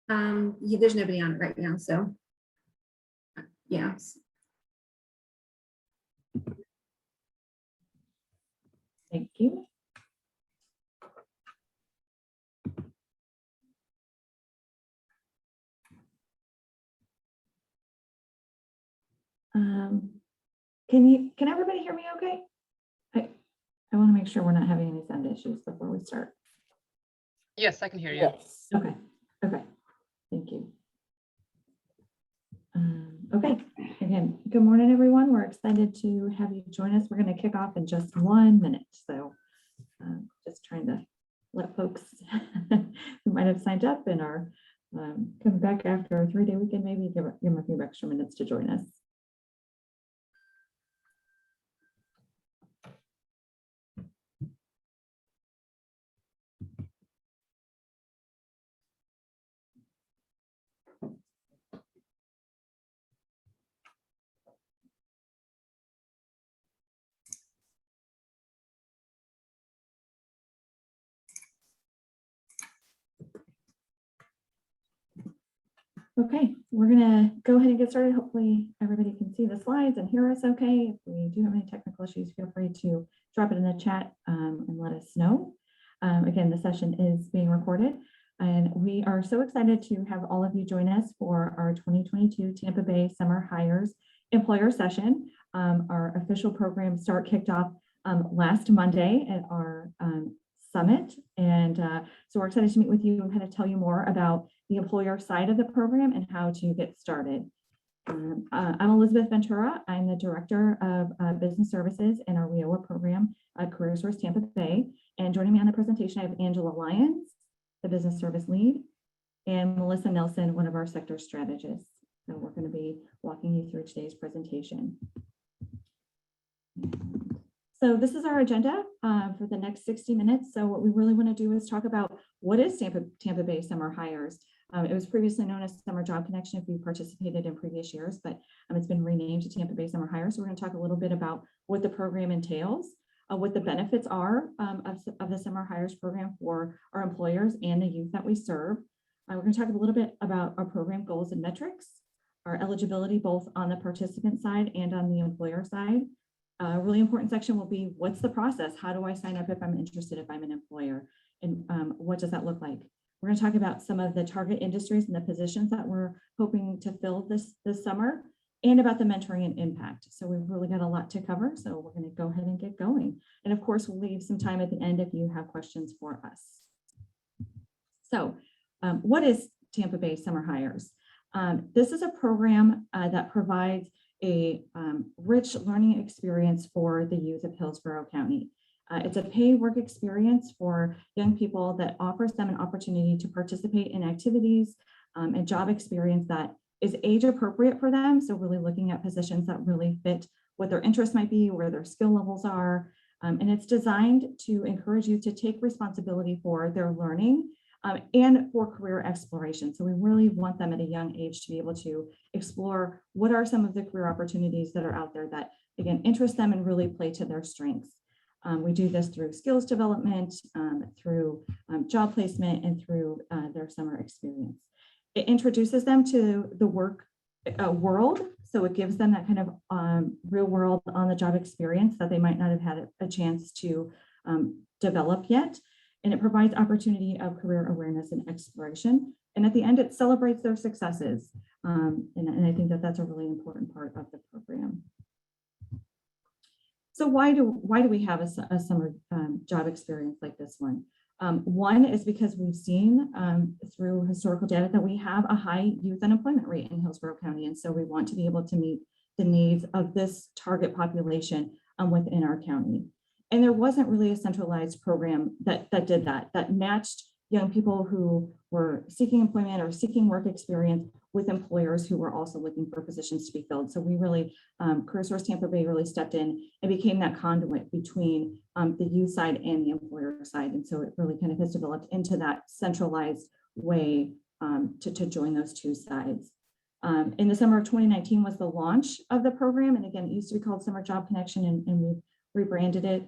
Yeah, there's nobody on it right now, so yeah. Thank you. Can everybody hear me okay? I want to make sure we're not having any sound issues before we start. Yes, I can hear you. Yes. Okay. Thank you. Okay. Again, good morning, everyone. We're excited to have you join us. We're going to kick off in just 1 minute. So just trying to let folks who might have signed up and are coming back after a 3-day weekend, maybe give them a few extra minutes to join us. Okay, we're gonna go ahead and get started. Hopefully everybody can see the slides and hear us okay. If we do have any technical issues, feel free to drop it in the chat and let us know. Again, the session is being recorded and we are so excited to have all of you join us for our 2022 Tampa Bay Summer Hires Employer Session. Our official program start kicked off last Monday at our summit. And so we're excited to meet with you and kind of tell you more about the employer side of the program and how to get started. I'm Elizabeth Ventura. I'm the Director of Business Services in our WIOA program at Career Source Tampa Bay. And joining me on the presentation, I have Angela Lyons, the Business Service Lead, and Melissa Nelson, one of our sector strategists. So we're going to be walking you through today's presentation. So this is our agenda for the next 60 minutes. So what we really want to do is talk about what is Tampa Bay Summer Hires. It was previously known as Summer Job Connection if you participated in previous years, but it's been renamed to Tampa Bay Summer Hires. So we're going to talk a little bit about what the program entails, what the benefits are of the Summer Hires program for our employers and the youth that we serve. We're going to talk a little bit about our program goals and metrics, our eligibility both on the participant side and on the employer side. A really important section will be what's the process? How do I sign up if I'm interested, if I'm an employer? And what does that look like? We're going to talk about some of the target industries and the positions that we're hoping to fill this summer and about the mentoring and impact. So we've really got a lot to cover. So we're going to go ahead and get going. And of course, we'll leave some time at the end if you have questions for us. So what is Tampa Bay Summer Hires? This is a program that provides a rich learning experience for the youth of Hillsborough County. It's a paid work experience for young people that offers them an opportunity to participate in activities and job experience that is age appropriate for them. So really looking at positions that really fit what their interests might be, where their skill levels are. And it's designed to encourage you to take responsibility for their learning and for career exploration. So we really want them at a young age to be able to explore what are some of the career opportunities that are out there that, again, interest them and really play to their strengths. We do this through skills development, through job placement, and through their summer experience. It introduces them to the work world, so it gives them that kind of real world on the job experience that they might not have had a chance to develop yet. And it provides opportunity of career awareness and exploration. And at the end, it celebrates their successes. And I think that that's a really important part of the program. So why do we have a summer job experience like this one? One is because we've seen through historical data that we have a high youth unemployment rate in Hillsborough County. And so we want to be able to meet the needs of this target population within our county. And there wasn't really a centralized program that did that matched young people who were seeking employment or seeking work experience with employers who were also looking for positions to be filled. So we really, Career Source Tampa Bay really stepped in and became that conduit between the youth side and the employer side. And so it really kind of has developed into that centralized way to join those two sides. In the summer of 2019 was the launch of the program. And again, it used to be called Summer Job Connection, and we've rebranded it.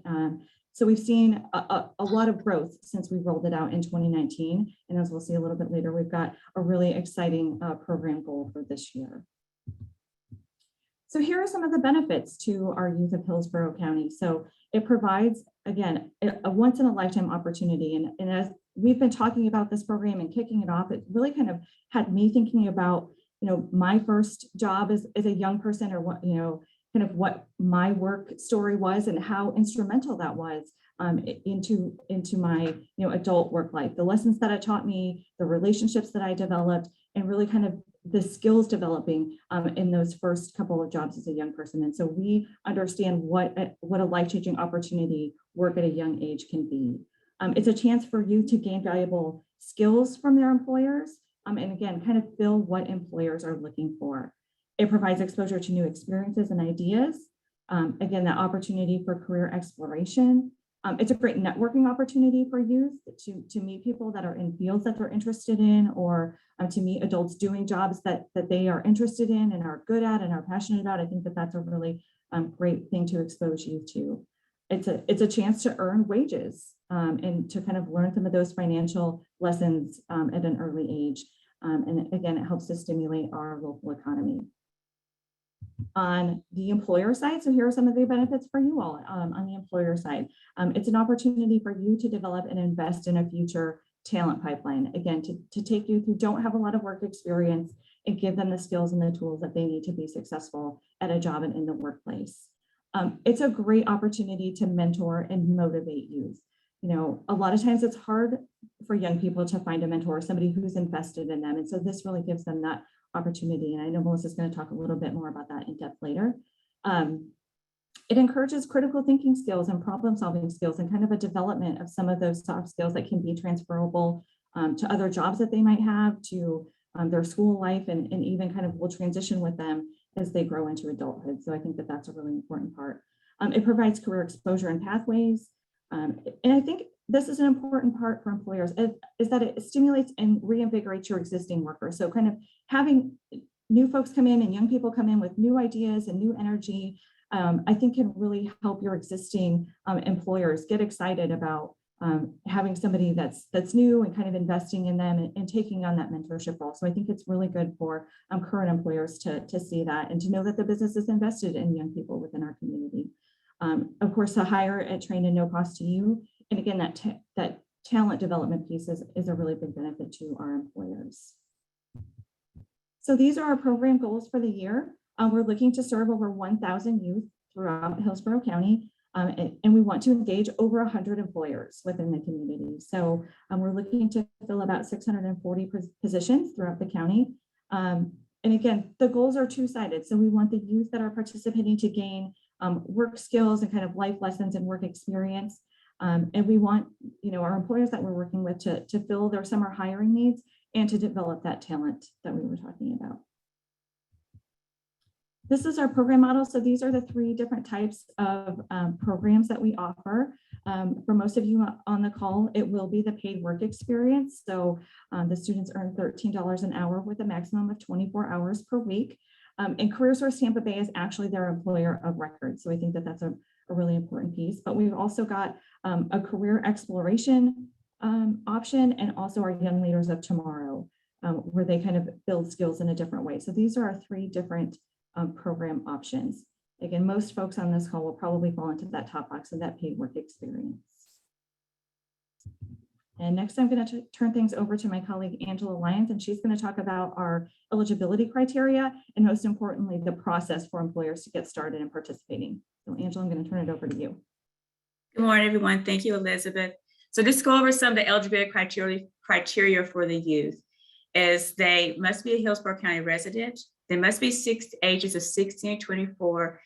So we've seen a lot of growth since we rolled it out in 2019. And as we'll see a little bit later, we've got a really exciting program goal for this year. So here are some of the benefits to our youth of Hillsborough County. So it provides, again, a once in a lifetime opportunity. And as we've been talking about this program and kicking it off, it really kind of had me thinking about, my first job as a young person, or what, kind of what my work story was and how instrumental that was into my, adult work life. The lessons that it taught me, the relationships that I developed, and really kind of the skills developing in those first couple of jobs as a young person. And so we understand what a life-changing opportunity work at a young age can be. It's a chance for youth to gain valuable skills from their employers, and again, kind of fill what employers are looking for. It provides exposure to new experiences and ideas. Again, that opportunity for career exploration. It's a great networking opportunity for youth to meet people that are in fields that they're interested in, or to meet adults doing jobs that they are interested in and are good at and are passionate about. I think that that's a really great thing to expose youth to. It's a chance to earn wages and to kind of learn some of those financial lessons at an early age. And again, it helps to stimulate our local economy. On the employer side, so here are some of the benefits for you all on the employer side. It's an opportunity for you to develop and invest in a future talent pipeline. Again, to take youth who don't have a lot of work experience and give them the skills and the tools that they need to be successful at a job and in the workplace. It's a great opportunity to mentor and motivate youth. A lot of times it's hard for young people to find a mentor, somebody who's invested in them. And so this really gives them that opportunity. And I know Melissa's going to talk a little bit more about that in depth later. It encourages critical thinking skills and problem solving skills, and kind of a development of some of those soft skills that can be transferable to other jobs that they might have, to their school life, and even kind of will transition with them as they grow into adulthood. So I think that that's a really important part. It provides career exposure and pathways. And I think this is an important part for employers, is that it stimulates and reinvigorates your existing workers. So kind of having new folks come in and young people come in with new ideas and new energy, I think can really help your existing employers get excited about having somebody that's new and kind of investing in them and taking on that mentorship role. So I think it's really good for current employers to see that and to know that the business is invested in young people within our community. Of course, to hire at train and no cost to you. And again, that talent development piece is a really big benefit to our employers. So these are our program goals for the year. We're looking to serve over 1,000 youth throughout Hillsborough County, and we want to engage over 100 employers within the community. So we're looking to fill about 640 positions throughout the county. And again, the goals are two-sided. So we want the youth that are participating to gain work skills and kind of life lessons and work experience. And we want, our employers that we're working with to fill their summer hiring needs and to develop that talent that we were talking about. This is our program model. So these are the 3 different types of programs that we offer. For most of you on the call, it will be the paid work experience. So the students earn $13 an hour with a maximum of 24 hours per week. And CareerSource Tampa Bay is actually their employer of record. So I think that that's a really important piece. But we've also got a career exploration option, and also our Young Leaders of Tomorrow, where they kind of build skills in a different way. So these are our 3 different program options. Again, most folks on this call will probably fall into that top box of that paid work experience. And next, I'm going to turn things over to my colleague, Angela Lyons, and she's going to talk about our eligibility criteria and, most importantly, the process for employers to get started in participating. So Angela, I'm going to turn it over to you. Good morning, everyone. Thank you, Elizabeth. So just go over some of the eligibility criteria for the youth. Is they must be a Hillsborough County resident. They must be ages of 16 to 24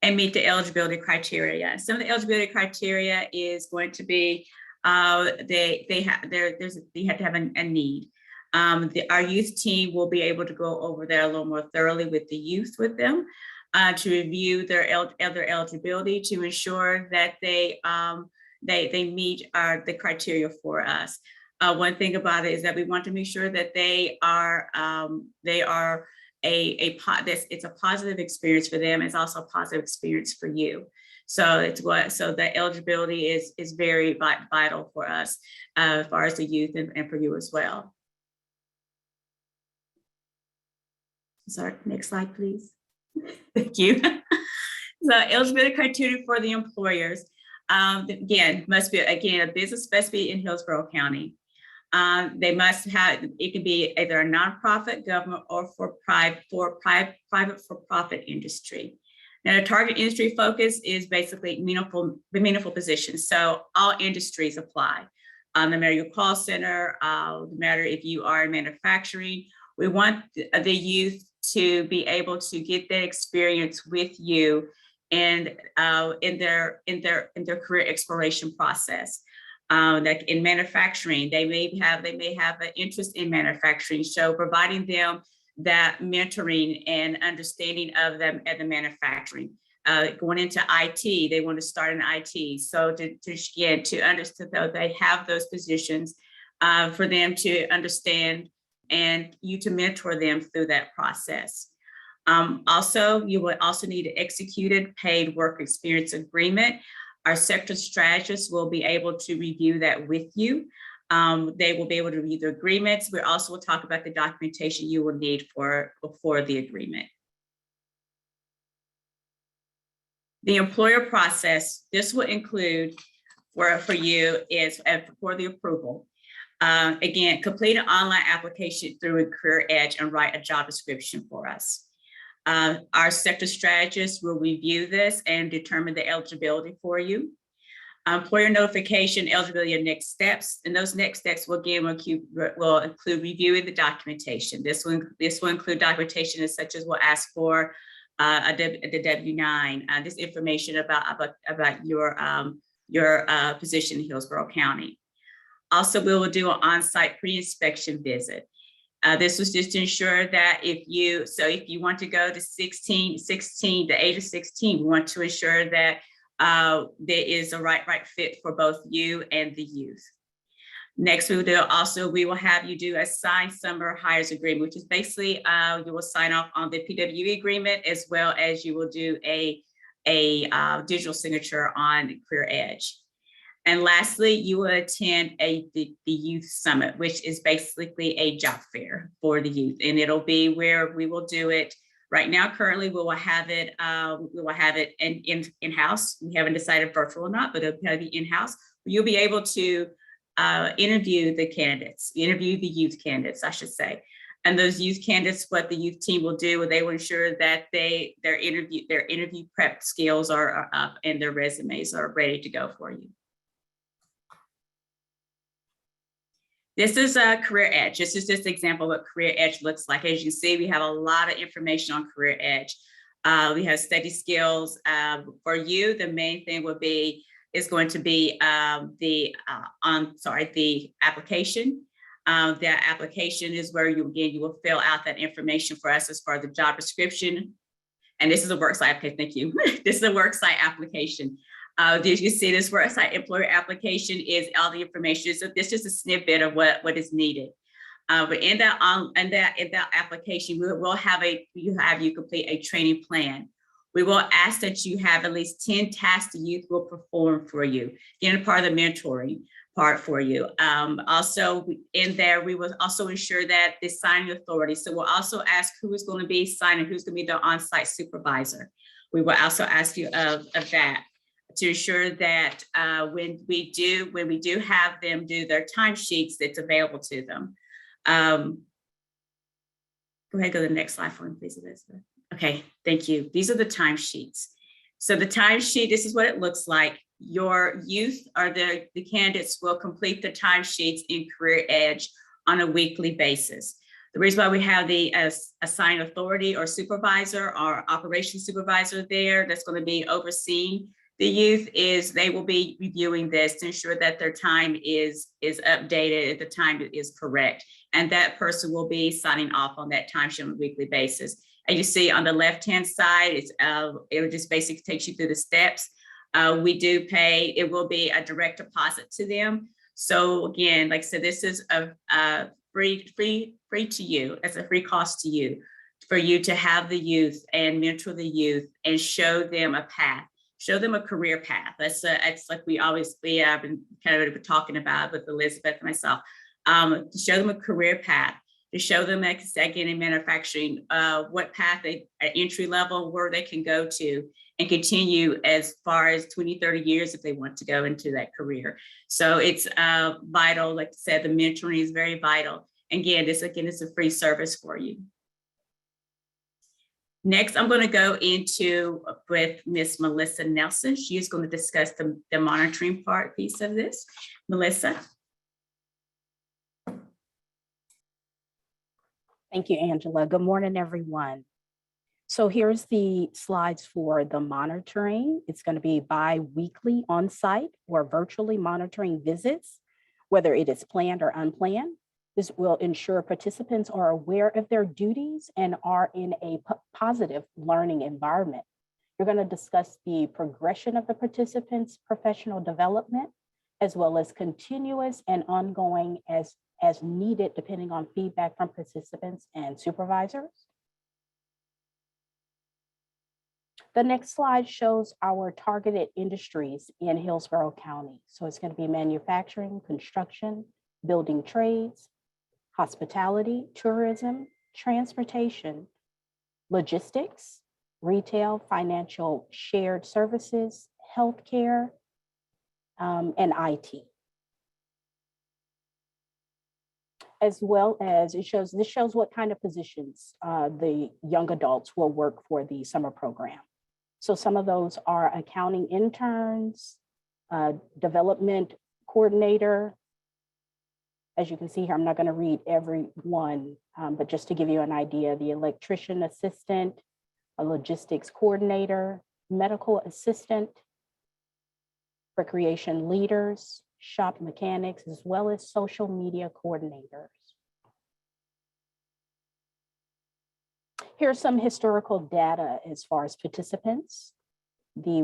and meet the eligibility criteria. Some of the eligibility criteria is going to be you have to have a need. Our youth team will be able to go over there a little more thoroughly with the youth with them to review their eligibility to ensure that they meet the criteria for us. One thing about it is that we want to make sure that they are it's a positive experience for them. It's also a positive experience for you. So so the eligibility is very vital for us as far as the youth and for you as well. Sorry, next slide, please. Thank you. So eligibility criteria for the employers, again, must be, a business must be in Hillsborough County. They must have, it can be either a nonprofit, government, or private for-profit industry. Now, the target industry focus is basically meaningful positions. So all industries apply. No matter your call center, no matter if you are in manufacturing, we want the youth to be able to get that experience with you and in their career exploration process. Like in manufacturing, they may have an interest in manufacturing. So providing them that mentoring and understanding of them at the manufacturing. Going into IT, they want to start in IT. So to understand that they have those positions for them to understand and you to mentor them through that process. Also, you will also need an executed paid work experience agreement. Our sector strategists will be able to review that with you. They will be able to review the agreements. We also will talk about the documentation you will need for the agreement. The employer process, this will include for you is for the approval. Again, complete an online application through Career Edge and write a job description for us. Our sector strategists will review this and determine the eligibility for you. Employer notification, eligibility, and next steps. And those next steps will include reviewing the documentation. This will include documentation such as we'll ask for the W-9, this information about your position in Hillsborough County. Also, we will do an on-site pre-inspection visit. This was just to ensure that if you want to go to the age of 16, we want to ensure that there is a right fit for both you and the youth. Next, we will have you do a signed summer hires agreement, which is basically you will sign off on the PWE agreement as well as you will do a digital signature on Career Edge. And lastly, you will attend the youth summit, which is basically a job fair for the youth. And it'll be where we will do it. Right now, currently, we will have it in-house. We haven't decided virtual or not, but it'll be in-house. You'll be able to interview the youth candidates, I should say. And those youth candidates, what the youth team will do, they will ensure that their interview prep skills are up and their resumes are ready to go for you. This is a Career Edge. This is just an example of what Career Edge looks like. As you see, we have a lot of information on Career Edge. We have study skills. For you, the main thing is going to be the application. The application is where you will fill out that information for us as far as the job description. And this is a worksite application. Thank you. This is a worksite application. As you see, this worksite employer application is all the information. So this is a snippet of what is needed. But in that application, we will have you complete a training plan. We will ask that you have at least 10 tasks the youth will perform for you. Again, part of the mentoring part for you. Also in there, we will also ensure that the signing authority. So we'll also ask who is going to be signing, who's going to be the on-site supervisor. We will also ask you of that, to ensure that when we do have them do their timesheets, it's available to them. Go ahead, go to the next slide for me, please, Elizabeth. Okay, thank you. These are the timesheets. So the timesheet, this is what it looks like. Your youth or the candidates will complete the timesheets in Career Edge on a weekly basis. The reason why we have the assigned authority or supervisor or operations supervisor there that's going to be overseeing the youth is they will be reviewing this to ensure that their time is updated, the time is correct. And that person will be signing off on that timesheet on a weekly basis. And you see on the left-hand side, it will just basically take you through the steps. We do pay, it will be a direct deposit to them. So again, like I said, this is a free to you. It's a free cost to you. for you to have the youth and mentor the youth and show them a path, show them a career path. It's like I've been kind of talking about with Elizabeth and myself, to show them a career path, to show them, again, in manufacturing, what path entry level, where they can go to and continue as far as 20, 30 years if they want to go into that career. So it's vital. Like I said, the mentoring is very vital. Again, this is a free service for you. Next, I'm going to go into with Miss Melissa Nelson. She is going to discuss the monitoring piece of this. Melissa. Thank you, Angela. Good morning, everyone. So here's the slides for the monitoring. It's going to be bi-weekly on-site or virtually monitoring visits, whether it is planned or unplanned. This will ensure participants are aware of their duties and are in a positive learning environment. You're going to discuss the progression of the participants' professional development, as well as continuous and ongoing as needed, depending on feedback from participants and supervisors. The next slide shows our targeted industries in Hillsborough County. So it's going to be manufacturing, construction, building trades, hospitality, tourism, transportation, logistics, retail, financial shared services, healthcare, and IT. As well as this shows what kind of positions the young adults will work for the summer program. So some of those are accounting interns, development coordinator. As you can see here, I'm not going to read every one, but just to give you an idea, the electrician assistant, a logistics coordinator, medical assistant, recreation leaders, shop mechanics, as well as social media coordinators. Here's some historical data as far as participants, the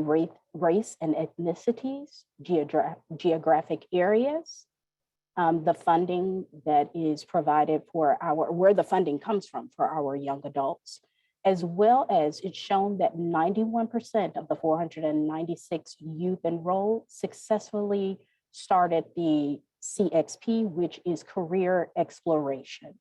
race and ethnicities, geographic areas, the funding that is provided for where the funding comes from for our young adults, as well as it's shown that 91% of the 496 youth enrolled successfully started the CXP, which is career exploration.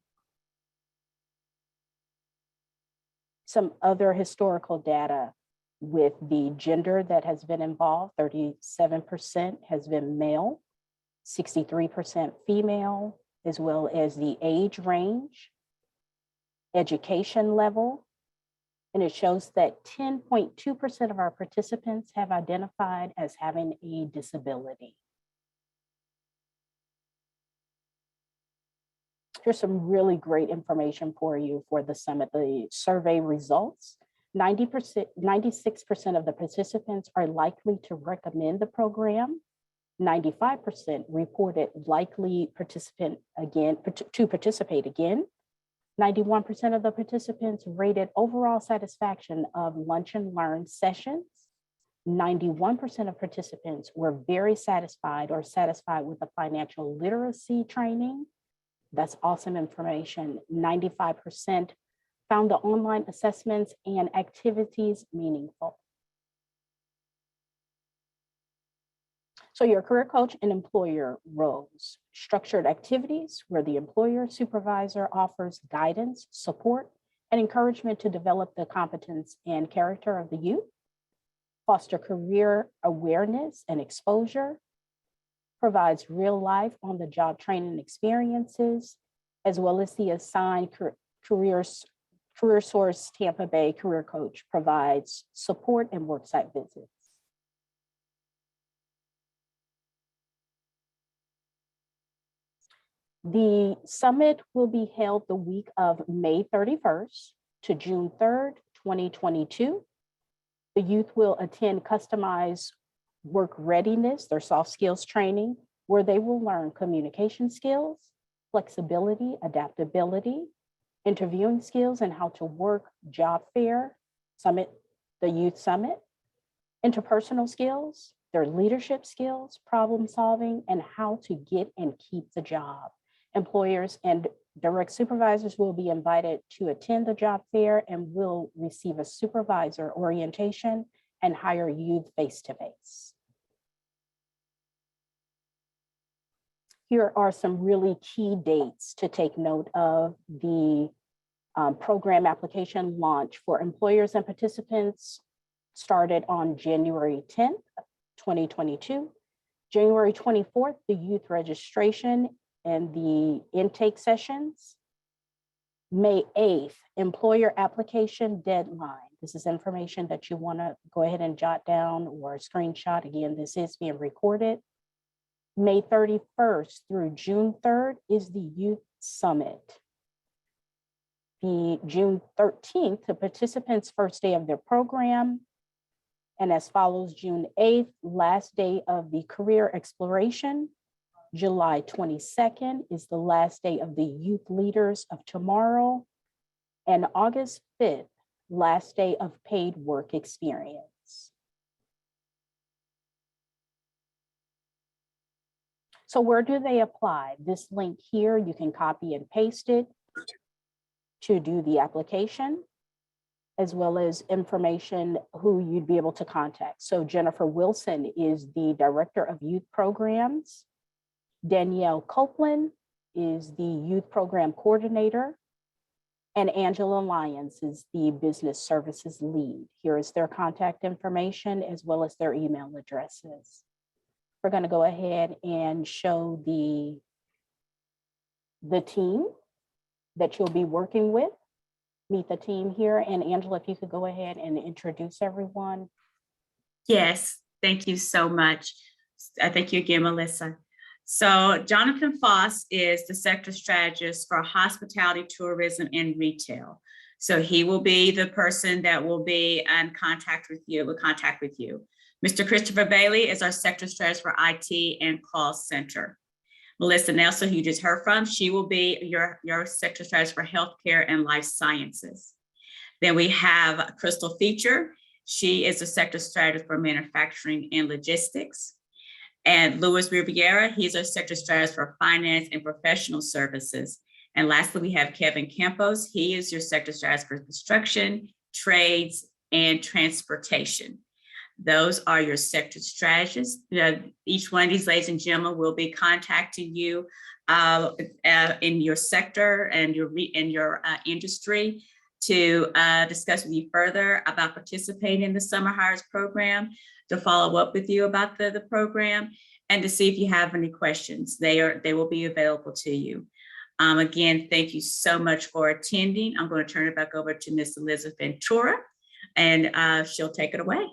Some other historical data with the gender that has been involved, 37% has been male, 63% female, as well as the age range, education level, and it shows that 10.2% of our participants have identified as having a disability. Here's some really great information for you for the summit, the survey results. 96% of the participants are likely to recommend the program. 95% reported likely to participate again. 91% of the participants rated overall satisfaction of lunch and learn sessions. 91% of participants were very satisfied or satisfied with the financial literacy training. That's awesome information. 95% found the online assessments and activities meaningful. So your career coach and employer roles, structured activities where the employer supervisor offers guidance, support, and encouragement to develop the competence and character of the youth, foster career awareness and exposure, provides real life on the job training experiences, as well as the assigned career source Tampa Bay career coach provides support and worksite visits. The summit will be held the week of May 31st to June 3rd, 2022. The youth will attend customized work readiness, their soft skills training, where they will learn communication skills, flexibility, adaptability, interviewing skills, and how to work job fair summit, the youth summit, interpersonal skills, their leadership skills, problem solving, and how to get and keep the job. Employers and direct supervisors will be invited to attend the job fair and will receive a supervisor orientation and hire youth face-to-face. Here are some really key dates to take note of. The program application launch for employers and participants started on January 10th, 2022. January 24th, the youth registration and the intake sessions. May 8th, employer application deadline. This is information that you want to go ahead and jot down or screenshot. Again, this is being recorded. May 31st through June 3rd is the Youth Summit. The June 13th, the participants' first day of their program. And as follows, June 8th, last day of the career exploration. July 22nd is the last day of the Youth Leaders of Tomorrow. And August 5th, last day of paid work experience. So where do they apply? This link here, you can copy and paste it to do the application, as well as information who you'd be able to contact. So Jennifer Wilson is the Director of Youth Programs. Danielle Copeland is the Youth Program Coordinator. And Angela Lyons is the Business Services Lead. Here is their contact information as well as their email addresses. We're going to go ahead and show the team that you'll be working with. Meet the team here. And Angela, if you could go ahead and introduce everyone. Yes, thank you so much. Thank you again, Melissa. So Jonathan Foss is the sector strategist for hospitality, tourism, and retail. So he will be the person that will be in contact with you, Mr. Christopher Bailey is our sector strategist for IT and call center. Melissa Nelson, who you just heard from, she will be your sector strategist for healthcare and life sciences. Then we have Crystal Feature. She is a sector strategist for manufacturing and logistics. And Luis Riviera, he's our sector strategist for finance and professional services. And lastly, we have Kevin Campos. He is your sector strategist for construction, trades, and transportation. Those are your sector strategists. Each one of these ladies and gentlemen will be contacting you in your sector and your industry to discuss with you further about participating in the Summer Hires program, to follow up with you about the program, and to see if you have any questions. They will be available to you. Again, thank you so much for attending. I'm going to turn it back over to Ms. Elizabeth Ventura, and she'll take it away.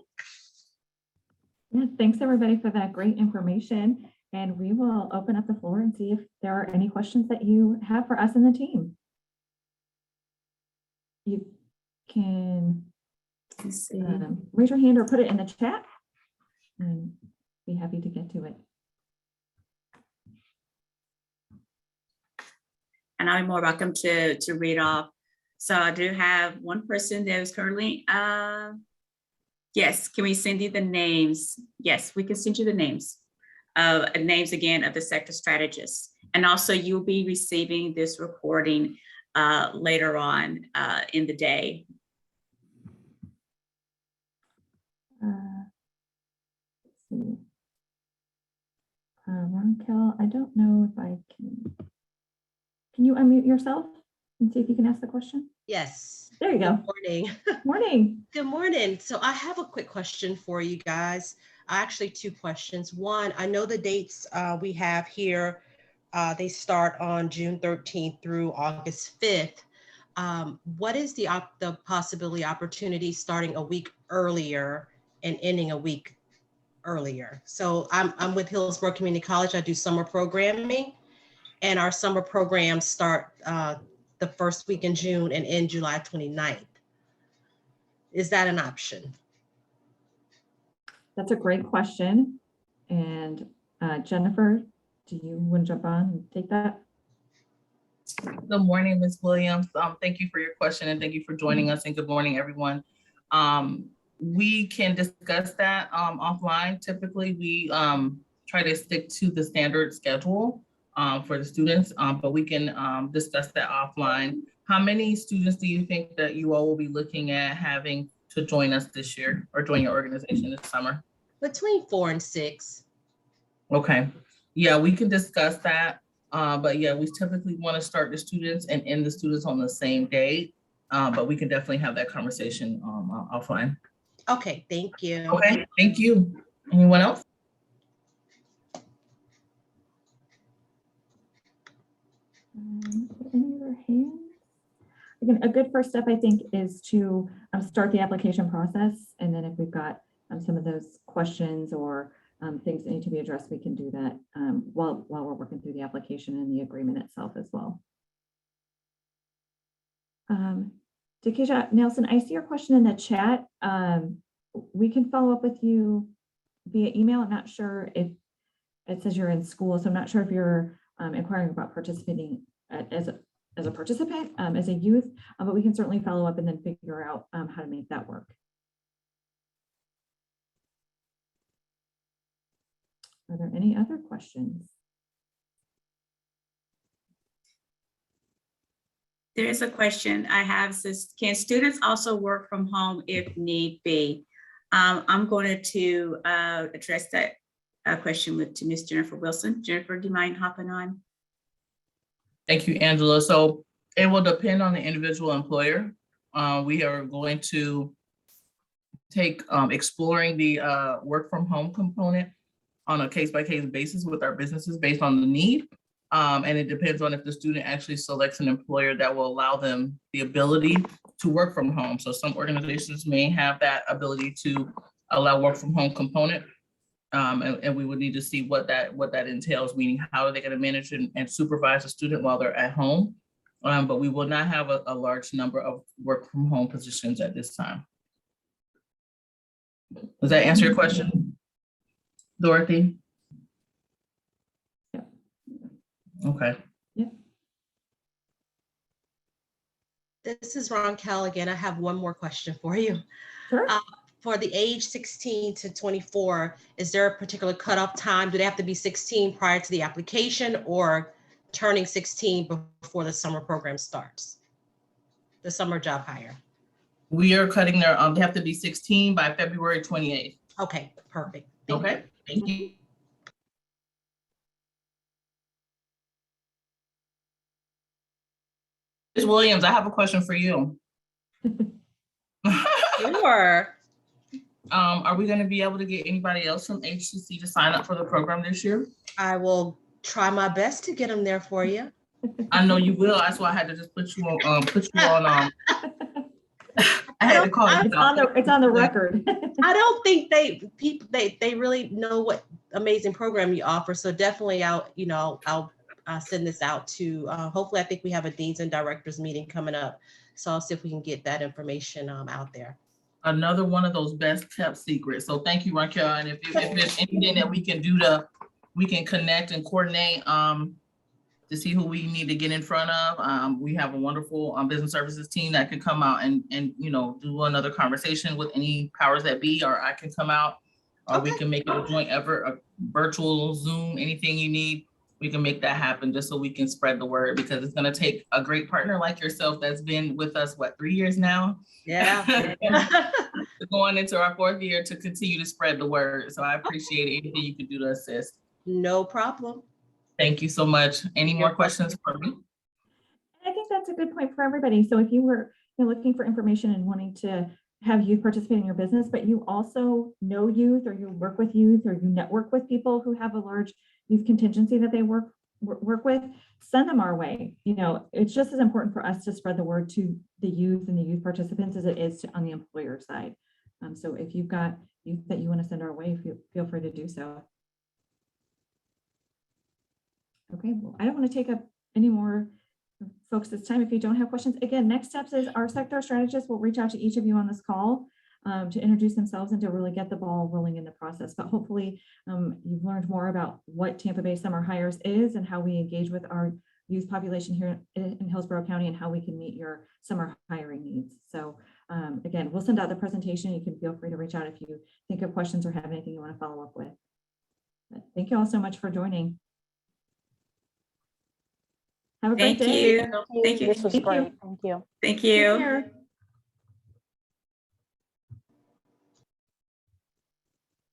Yeah, thanks everybody for that great information. And we will open up the floor and see if there are any questions that you have for us and the team. You can raise your hand or put it in the chat and be happy to get to it. And I'm more welcome to read off. So I do have one person that is currently, yes, can we send you the names? Yes, we can send you the names again of the sector strategists. And also you'll be receiving this recording later on in the day. Let's see. Ronkel, I don't know if I can. Can you unmute yourself and see if you can ask the question? Yes. There you go. Good morning. Morning. Good morning. So I have a quick question for you guys. Actually, two questions. One, I know the dates we have here, they start on June 13th through August 5th. What is the opportunity starting a week earlier and ending a week earlier? So I'm with Hillsborough Community College. I do summer programming, and our summer programs start the first week in June and end July 29th. Is that an option? That's a great question. And Jennifer, do you want to jump on and take that? Good morning, Ms. Williams. Thank you for your question and thank you for joining us, and good morning, everyone. We can discuss that offline. Typically, we try to stick to the standard schedule for the students, but we can discuss that offline. How many students do you think that you all will be looking at having to join us this year or join your organization this summer? Between 4 and 6. Okay, yeah, we can discuss that. But yeah, we typically want to start the students and end the students on the same day. But we can definitely have that conversation offline. Okay, thank you. Okay, thank you. Anyone else? Any other hands? Again, a good first step, I think, is to start the application process. And then if we've got some of those questions or things that need to be addressed, we can do that while we're working through the application and the agreement itself as well. Dakisha Nelson, I see your question in the chat. We can follow up with you via email. I'm not sure if it says you're in school, so I'm not sure if you're inquiring about participating as a participant, as a youth, but we can certainly follow up and then figure out how to make that work. Are there any other questions? There is a question I have, says, can students also work from home if need be? I'm going to address that question to Ms. Jennifer Wilson. Jennifer, do you mind hopping on? Thank you, Angela. So it will depend on the individual employer. We are going to take exploring the work from home component on a case-by-case basis with our businesses based on the need. And it depends on if the student actually selects an employer that will allow them the ability to work from home. So some organizations may have that ability to allow work from home component. And we would need to see what that entails, meaning how are they going to manage and supervise a student while they're at home. But we will not have a large number of work from home positions at this time. Does that answer your question, Dorothy? Yeah. Okay. Yeah. This is Ron Cal again. I have one more question for you. Sure. For the age 16 to 24, is there a particular cutoff time? Do they have to be 16 prior to the application or turning 16 before the summer program starts? The summer job hire. We are cutting their, they have to be 16 by February 28th. Okay, perfect. Okay, thank you. Ms. Williams, I have a question for you. Sure. Are we going to be able to get anybody else from HCC to sign up for the program this year? I will try my best to get them there for you. I know you will. That's why I had to just put you on. I had to call you. It's on the record. I don't think they really know what amazing program you offer. So definitely I'll send this out to, hopefully I think we have a deans and directors meeting coming up. So I'll see if we can get that information out there. Another one of those best kept secrets. So thank you, Raquel. And if there's anything that we can do we can connect and coordinate to see who we need to get in front of. We have a wonderful business services team that can come out and do another conversation with any powers that be, or I can come out, or we can make it a joint effort, a virtual Zoom, anything you need. We can make that happen just so we can spread the word, because it's going to take a great partner like yourself that's been with us, 3 years now? Yeah. Going into our 4th year to continue to spread the word. So I appreciate anything you can do to assist. No problem. Thank you so much. Any more questions for me? I think that's a good point for everybody. So if you were looking for information and wanting to have youth participate in your business, but you also know youth, or you work with youth, or you network with people who have a large youth contingency that they work with, send them our way. It's just as important for us to spread the word to the youth and the youth participants as it is on the employer side. So if you've got youth that you want to send our way, feel free to do so. Okay, well, I don't want to take up any more folks this time. If you don't have questions, again, next steps is our sector strategist will reach out to each of you on this call to introduce themselves and to really get the ball rolling in the process. But hopefully you've learned more about what Tampa Bay Summer Hires is and how we engage with our youth population here in Hillsborough County and how we can meet your summer hiring needs. So again, we'll send out the presentation. You can feel free to reach out if you think of questions or have anything you want to follow up with. But thank you all so much for joining. Have a great Thank day. you. Thank you. This was Thank you. great. Thank you. Thank Take you. care.